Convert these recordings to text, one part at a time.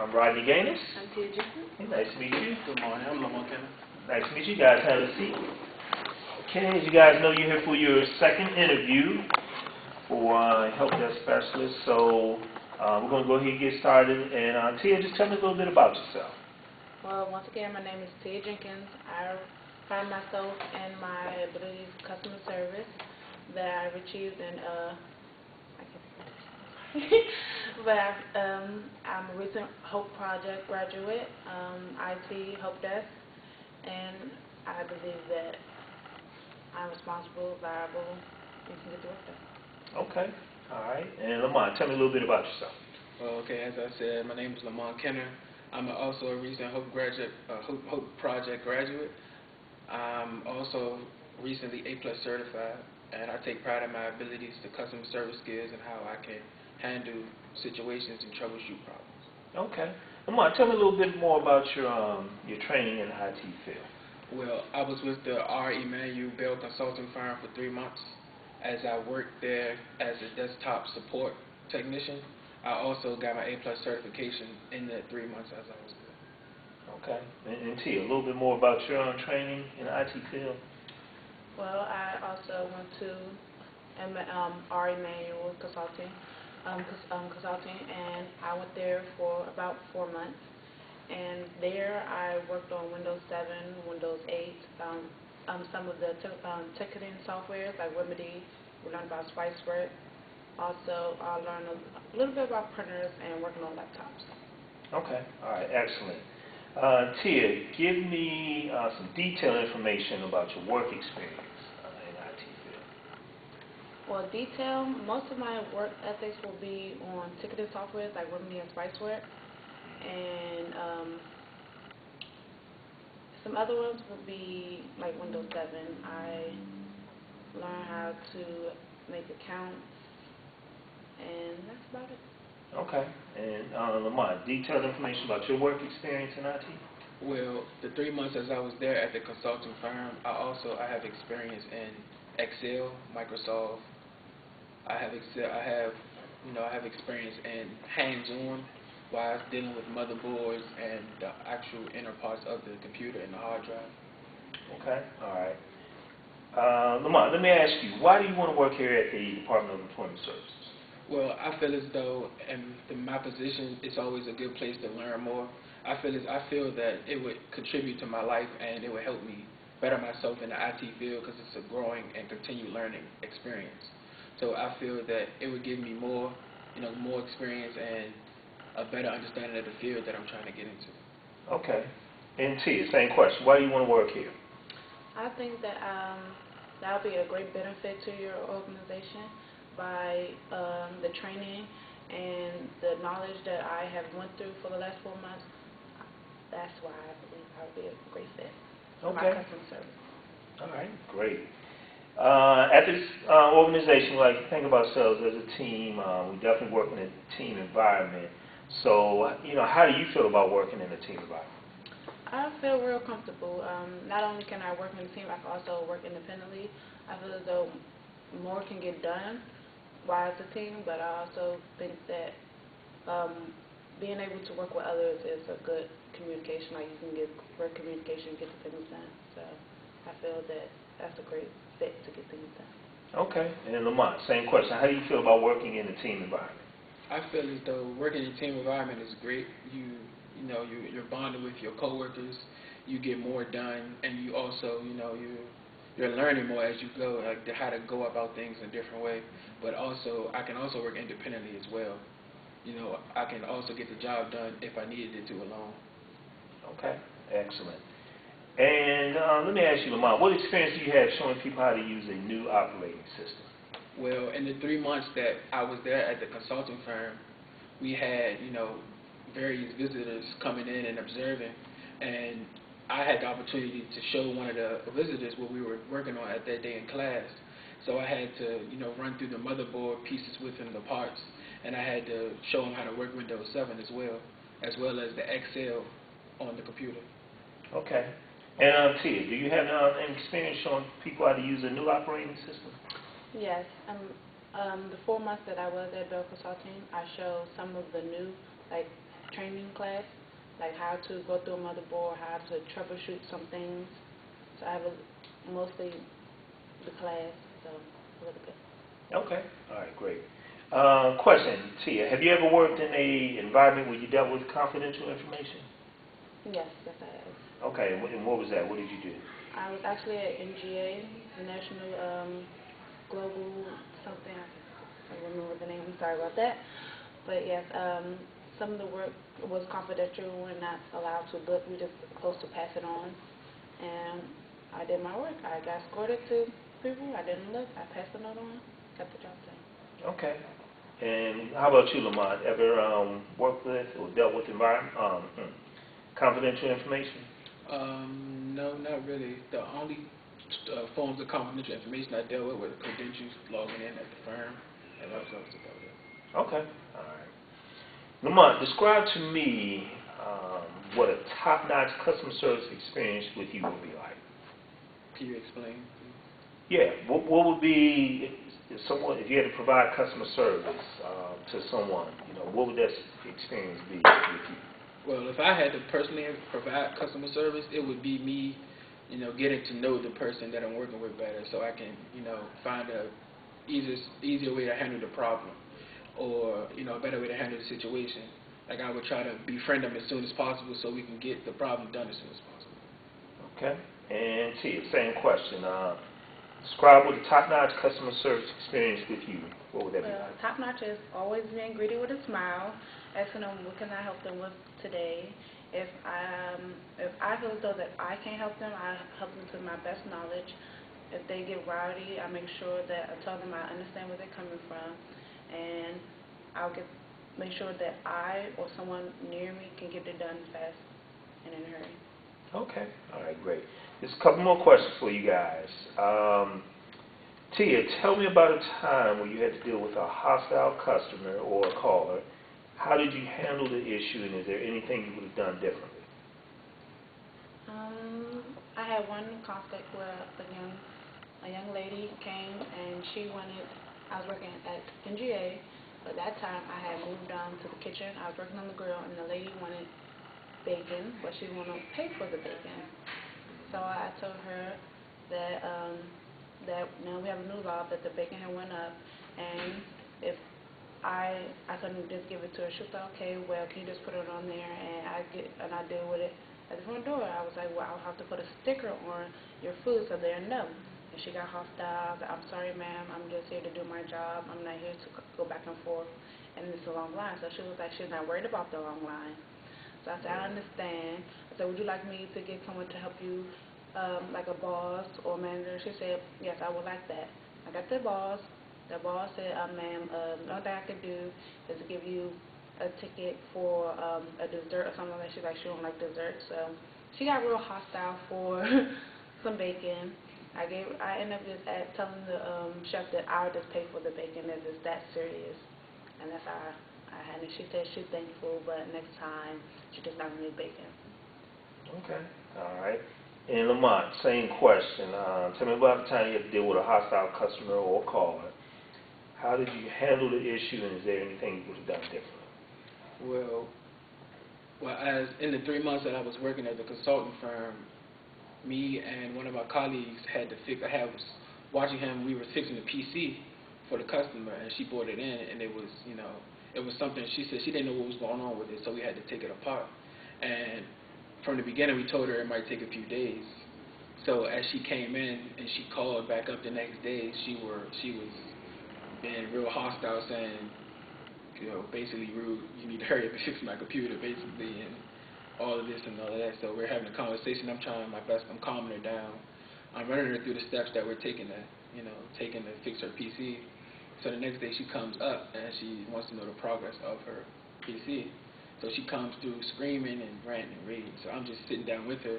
I'm Rodney Gaines. I'm Tia Jenkins. Hey, nice to meet you. Good morning, I'm Lamont Kenner. Nice to meet you guys. Have a seat. Okay, as you guys know, you're here for your second interview for help desk specialist. So we're going to go ahead and get started. And Tia, just tell me a little bit about yourself. Well, once again, my name is Tia Jenkins. I pride myself in my abilities to customer service that I've achieved in but I'm a recent Hope Project graduate, IT Hope Desk, and I believe that I'm responsible, reliable, and can get the work done. Okay, all right. And Lamont, tell me a little bit about yourself. Well, okay, as I said, my name is Lamont Kenner. I'm also a recent Hope Project graduate. I'm also recently A+ certified, and I take pride in my abilities to customer service skills and how I can handle situations and troubleshoot problems. Okay. Lamont, tell me a little bit more about your training in the IT field. Well, I was with the R. Emanuel Bell Consulting Firm for 3 months. As I worked there as a desktop support technician, I also got my A+ certification in the 3 months as I was there. Okay. And Tia, a little bit more about your training in the IT field. Well, I also went to R. Emanuel Consulting, and I went there for about 4 months. And there I worked on Windows 7, Windows 8, some of the ticketing softwares like Remedy. We learned about SpiceWorks. Also, I learned a little bit about printers and working on laptops. Okay. All right. Excellent. Tia, give me some detailed information about your work experience in the IT field. Well, detail, most of my work ethics will be on ticketing softwares like Remedy and SpiceWorks. And some other ones would be like Windows 7. I learned how to make accounts, and that's about it. Okay. And Lamont, detailed information about your work experience in IT? Well, the 3 months as I was there at the consulting firm, I have experience in Excel, Microsoft. I have experience in hands-on while dealing with motherboards and the actual inner parts of the computer and the hard drive. Okay. All right. Lamont, let me ask you, why do you want to work here at the Department of Employment Services? Well, I feel as though in my position, it's always a good place to learn more. I feel that it would contribute to my life and it would help me better myself in the IT field because it's a growing and continued learning experience. So I feel that it would give me more experience and a better understanding of the field that I'm trying to get into. Okay. And Tia, same question. Why do you want to work here? I think that that'll be a great benefit to your organization by the training and the knowledge that I have went through for the last 4 months. That's why I believe I would be a great fit for my customer service. All right, great. At this organization, we like to think of ourselves as a team. We definitely work in a team environment. So, how do you feel about working in a team environment? I feel real comfortable. Not only can I work in a team, I can also work independently. I feel as though more can get done while it's a team, but I also think that being able to work with others is a good communication. Like, you can get great communication, get the things done. So I feel that that's a great fit to get things done. Okay. And Lamont, same question. How do you feel about working in a team environment? I feel as though working in a team environment is great. You're bonding with your coworkers. You get more done, and you also, you're learning more as you go, like how to go about things in a different way. But also, I can also work independently as well. I can also get the job done if I needed it to alone. Okay, excellent. And let me ask you, Lamont, what experience do you have showing people how to use a new operating system? Well, in the 3 months that I was there at the consulting firm, we had, various visitors coming in and observing, and I had the opportunity to show one of the visitors what we were working on at that day in class. So I had to, run through the motherboard pieces with him, the parts, and I had to show him how to work Windows 7 as well as the Excel on the computer. Okay. And Tia, do you have any experience showing people how to use a new operating system? Yes. The 4 months that I was at Bell Consulting, I showed some of the new, like training class, like how to go through a motherboard, how to troubleshoot some things. So I have mostly the class, so really good. Okay. All right, great. Question, Tia, have you ever worked in a environment where you dealt with confidential information? Yes, yes I have. Okay, and what was that? What did you do? I was actually at NGA, the National Global something. I don't remember the name. I'm sorry about that. But yes, some of the work was confidential. We're not allowed to look. We're just supposed to pass it on. And I did my work. I got escorted to people. I didn't look. I passed the note on. Got the job done. Okay. And how about you, Lamont? Ever worked with or dealt with confidential information? No, not really. The only forms of confidential information I dealt with were the credentials logging in at the firm, and that was about it. Okay. All right. Lamont, describe to me what a top-notch customer service experience with you would be like. Can you explain? Yeah. What would be if you had to provide customer service to someone? What would that experience be with you? Well, if I had to personally provide customer service, it would be me, getting to know the person that I'm working with better, so I can, find a easier way to handle the problem, or a better way to handle the situation. Like I would try to befriend them as soon as possible, so we can get the problem done as soon as possible. Okay. And Tia, same question. Describe what a top-notch customer service experience with you. What would that be like? Top-notch is always being greeted with a smile, asking them what can I help them with today. If I feel as though that I can't help them, I help them to my best knowledge. If they get rowdy, I make sure that I tell them I understand where they're coming from, and I'll make sure that I or someone near me can get it done fast and in a hurry. Okay. All right, great. Just a couple more questions for you guys. Tia, tell me about a time when you had to deal with a hostile customer or a caller. How did you handle the issue, and is there anything you would have done differently? I had one conflict where a young lady came and I was working at NGA, but that time I had moved down to the kitchen. I was working on the grill, and the lady wanted bacon, but she didn't want to pay for the bacon. So I told her that now we have a new law that the bacon had went up, and if I couldn't just give it to her. She was like, okay, well, can you just put it on there and I deal with it at the front door. I was like, well, I'll have to put a sticker on your food so they'll know. And she got hostile. I was like, I'm sorry, ma'am. I'm just here to do my job. I'm not here to go back and forth. And it's a long line. So she was like, she's not worried about the long line. So I said, I understand. I said, would you like me to get someone to help you, like a boss or manager? She said, yes, I would like that. I got the boss. The boss said, ma'am, the only thing I could do is to give you a ticket for a dessert or something like that. She's like, she don't like dessert. So she got real hostile for some bacon. I ended up just telling the chef that I'll just pay for the bacon if it's that serious. And that's how I had it. She said she's thankful, but next time she does not need bacon. Okay. All right. And Lamont, same question. Tell me about the time you had to deal with a hostile customer or caller. How did you handle the issue, and is there anything you would have done differently? Well, as in the 3 months that I was working at the consulting firm, me and one of my colleagues had to I was watching him. We were fixing the PC for the customer, and she brought it in, and it was, it was something. She said she didn't know what was going on with it, so we had to take it apart. And from the beginning, we told her it might take a few days. So as she came in and she called back up the next day, she was being real hostile, saying, basically rude, you need to hurry up and fix my computer, basically, and all of this and all of that. So we're having a conversation. I'm trying my best. I'm calming her down. I'm running her through the steps that we're taking to fix her PC. So the next day she comes up and she wants to know the progress of her PC. So she comes through screaming and ranting and raving. So I'm just sitting down with her,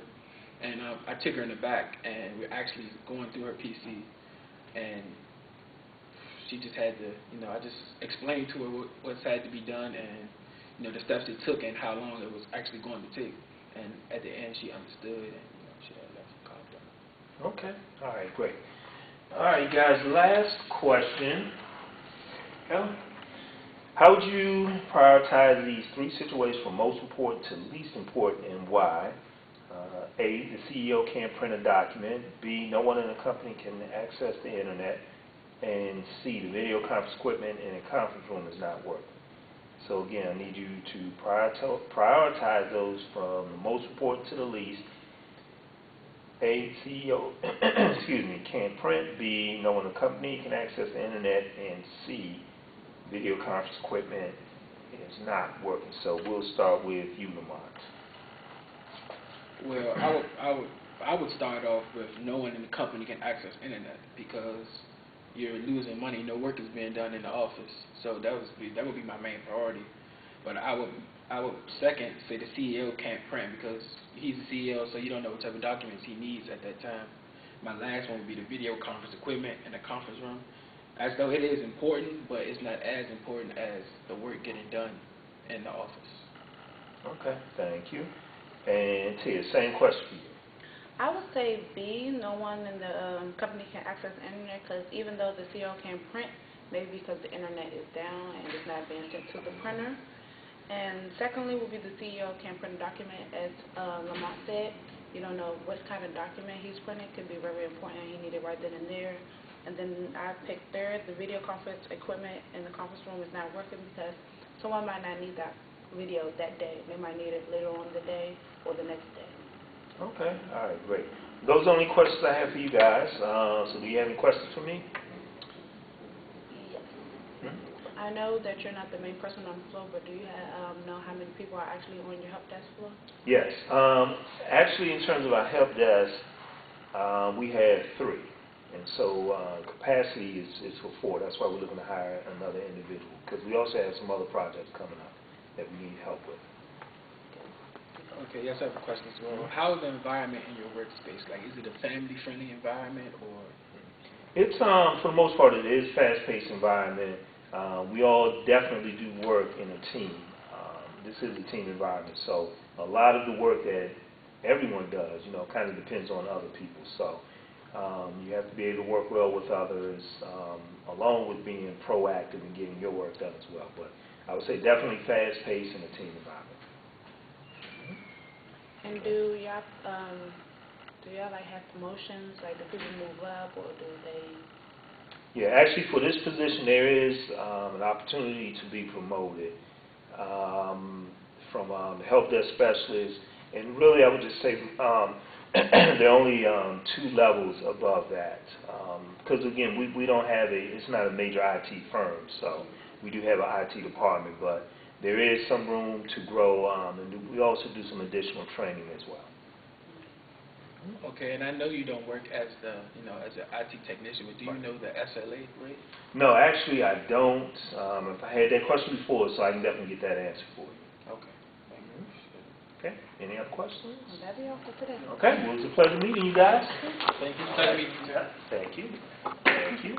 and I took her in the back, and we're actually going through her PC, and she just had to, I just explained to her what's had to be done, and the steps it took and how long it was actually going to take. And at the end, she understood, and she had left the calm down. Okay. All right. Great. All right, guys. Last question. How would you prioritize these three situations from most important to least important, and why? A, the CEO can't print a document. B, no one in the company can access the internet. And C, the video conference equipment in a conference room is not working. So again, I need you to prioritize those from the most important to the least. A, CEO excuse me, can't print. B, no one in the company can access the internet. And C, video conference equipment is not working. So we'll start with you, Lamont. Well, I would start off with no one in the company can access internet because you're losing money. No work is being done in the office. So that would be my main priority. But I would second say the CEO can't print because he's the CEO, so you don't know what type of documents he needs at that time. My last one would be the video conference equipment in the conference room. As though it is important, but it's not as important as the work getting done in the office. Okay, thank you. And Tia, same question for you. I would say B, no one in the company can access the internet, because even though the CEO can print, maybe because the internet is down and it's not being sent to the printer. And secondly would be the CEO can print a document, as Lamont said. You don't know what kind of document he's printing. It could be very important. He needed right then and there. And then I picked third, the video conference equipment in the conference room is not working because someone might not need that video that day. They might need it later on in the day or the next day. Okay, all right, great. Those are the only questions I have for you guys. So do you have any questions for me? Yes. I know that you're not the main person on the floor, but do you know how many people are actually on your help desk floor? Yes. Actually, in terms of our help desk, we have 3. And so capacity is for 4. That's why we're looking to hire another individual, because we also have some other projects coming up that we need help with. Okay, yes, I have a question as well. How is the environment in your workspace? Like, is it a family-friendly environment, or? It's, for the most part, it is a fast-paced environment. We all definitely do work in a team. This is a team environment, so a lot of the work that everyone does, kind of depends on other people. So you have to be able to work well with others, along with being proactive and getting your work done as well. But I would say definitely fast-paced in a team environment. And do y'all like have promotions? Like, do people move up, or do they? Yeah, actually, for this position, there is an opportunity to be promoted from the help desk specialist, and really, I would just say there are only 2 levels above that. Because again, we don't have it's not a major IT firm, so we do have an IT department, but there is some room to grow, and we also do some additional training as well. Okay, and I know you don't work as as an IT technician, but do you know the SLA rate? No, actually I don't. If I had that question before, so I can definitely get that answer for you. Okay. Okay, any other questions? That'd be all for today. Okay, well, it was a pleasure meeting you guys. Thank you. Pleasure meeting you. Thank you. Thank you.